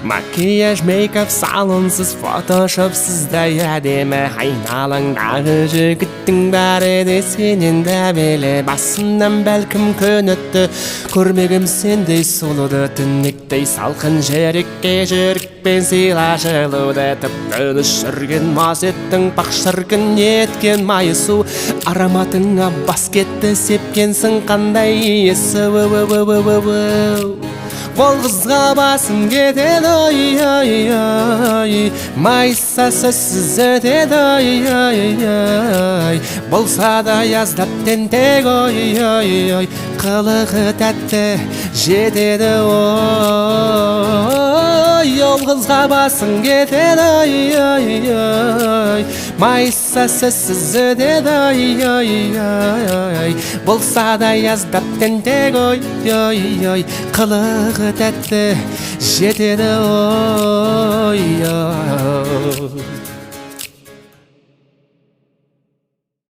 Макияж, мейкап, салонсыз, фотошопсыз да әдемі. Айналаңдағы жігіттің бәрі де сенен дәмелі. Басымнан бәлкім күн өтті, көрмегім сендей сұлуды. Түнектей салқын жүрекке жүрекпен сыйла жылуды. Тып-тыныш жүрген мас еттің, пақ шіркін еткен майысу. Ароматыңа бас кетті, сепкенсің қандай иесі. Ол қызға басым кетеді, майса сөзсіз өтеді, болса да аздап тентек, қылығы тәтті жетеді, ол қызға басым кетеді, майса сөзсіз өтеді, болса да аздап тентек, қылығы тәтті жетеді,